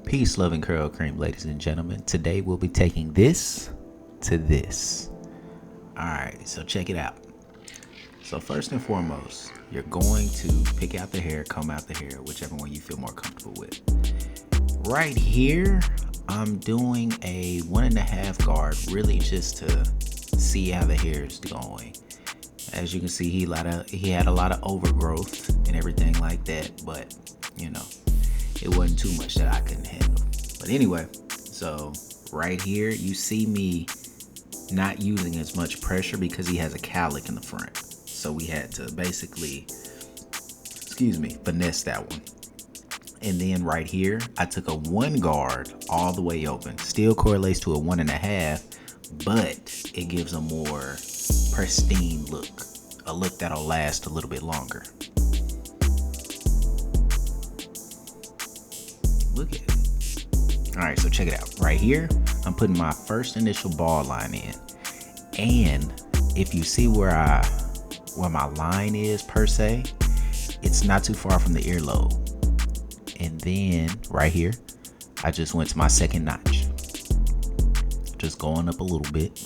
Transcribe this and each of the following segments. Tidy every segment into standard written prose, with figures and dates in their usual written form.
Peace, love, and curl cream, ladies and gentlemen. Today we'll be taking this to this. Alright, so check it out. So first and foremost, you're going to pick out the hair, comb out the hair, whichever one you feel more comfortable with. Right here, I'm doing a 1.5 guard, really just to see how the hair is going. As you can see, he had a lot of overgrowth and everything like that, but you know, it wasn't too much that I couldn't handle. But anyway, so right here, you see me not using as much pressure because he has a cowlick in the front. So we had to basically, finesse that one. And then right here, I took a 1 guard all the way open. Still correlates to a 1.5, but it gives a more pristine look. A look that'll last a little bit longer. Look at it. All right, so check it out. Right here, I'm putting my first initial ball line in. And if you see where my line is per se, it's not too far from the earlobe. And then right here, I just went to my second notch. Just going up a little bit.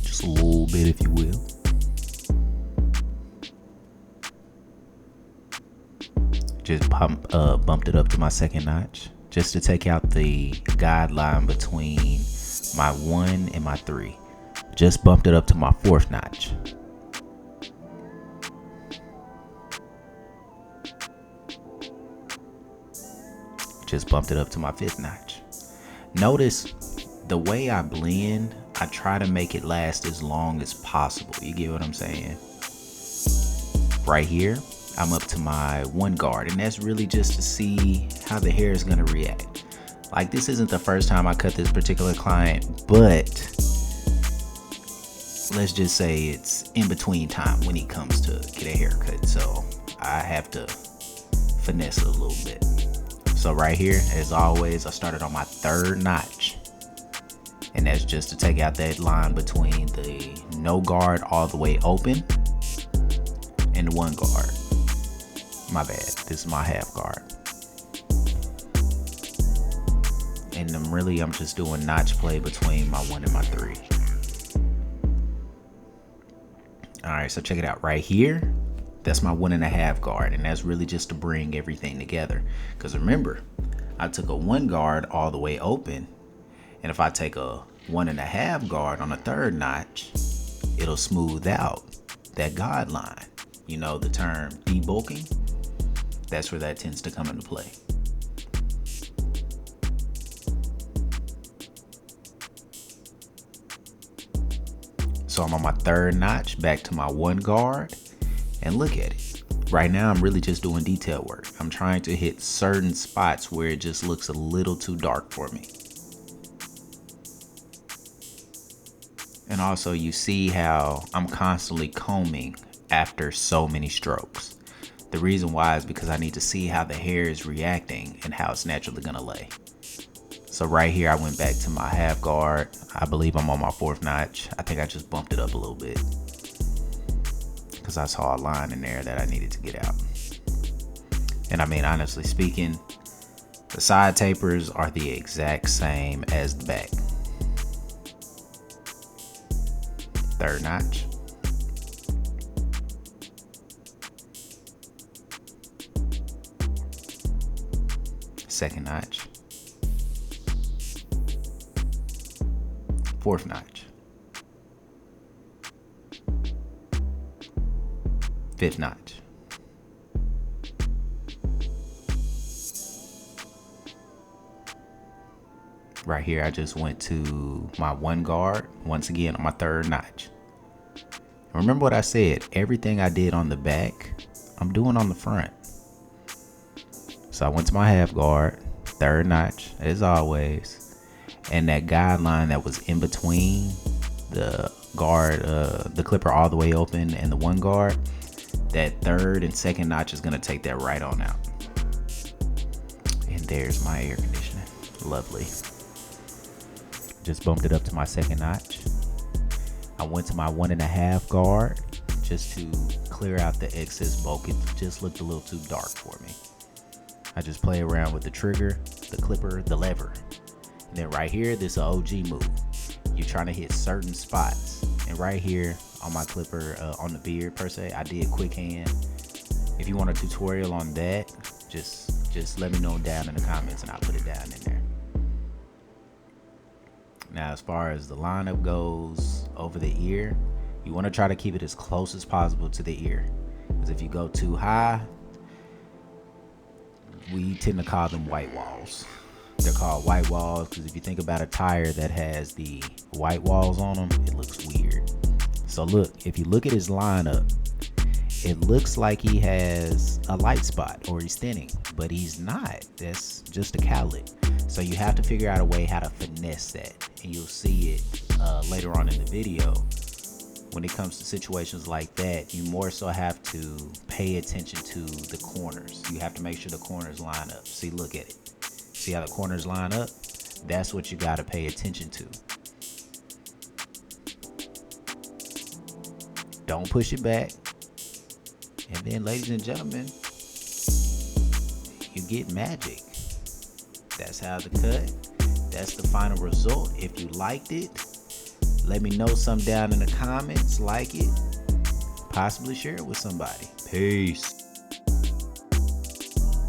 Just a little bit, if you will. Just bumped it up to my second notch. Just to take out the guideline between my 1 and my 3. Just bumped it up to my 4th notch. Just bumped it up to my 5th notch. Notice the way I blend, I try to make it last as long as possible. You get what I'm saying? Right here, I'm up to my 1 guard, and that's really just to see how the hair is going to react. Like, this isn't the first time I cut this particular client, but let's just say it's in between time when he comes to get a haircut, so I have to finesse it a little bit. So right here, as always, I started on my 3rd notch, and that's just to take out that line between the no guard all the way open and the 1 guard. My bad, this is my half guard. And I'm just doing notch play between my 1 and my 3. All right, so check it out. Right here, that's my 1.5 guard, and that's really just to bring everything together. Because remember, I took a 1 guard all the way open, and if I take a 1.5 guard on a 3rd notch, it'll smooth out that guideline. You know the term debulking? That's where that tends to come into play. So I'm on my 3rd notch, back to my 1 guard, and look at it. Right now, I'm really just doing detail work. I'm trying to hit certain spots where it just looks a little too dark for me. And also, you see how I'm constantly combing after so many strokes. The reason why is because I need to see how the hair is reacting and how it's naturally gonna lay. So right here, I went back to my half guard. I believe I'm on my 4th notch. I think I just bumped it up a little bit because I saw a line in there that I needed to get out. And I mean, honestly speaking, the side tapers are the exact same as the back. 3rd notch. 2nd notch. 4th notch. 5th notch. Right here, I just went to my 1 guard, once again on my 3rd notch. Remember what I said, everything I did on the back, I'm doing on the front. So I went to my half guard, 3rd notch, as always. And that guideline that was in between the guard, the clipper all the way open and the 1 guard, that 3rd and 2nd notch is gonna take that right on out. And there's my air conditioning, lovely. Just bumped it up to my 2nd notch. I went to my 1.5 guard just to clear out the excess bulk. It just looked a little too dark for me. I just play around with the trigger the clipper, the lever. And then right here, this is an OG move. You're trying to hit certain spots. And right here on my clipper, on the beard per se, I did quick hand. If you want a tutorial on that, just let me know down in the comments and I'll put it down in there. Now, as far as the lineup goes over the ear, you want to try to keep it as close as possible to the ear. Because if you go too high, we tend to call them white walls. They're called white walls because if you think about a tire that has the white walls on them, it looks weird. So look, if you look at his lineup, it looks like he has a light spot or he's thinning, but he's not. That's just a cowlet. So you have to figure out a way how to finesse that, and you'll see it later on in the video. When it comes to situations like that, you more so have to pay attention to the corners. You have to make sure the corners line up. See, look at it. See how the corners line up? That's what you got to pay attention to. Don't push it back. And then, ladies and gentlemen, you get magic. That's how the cut. That's the final result. If you liked it, let me know something down in the comments. Like it. Possibly share it with somebody. Peace.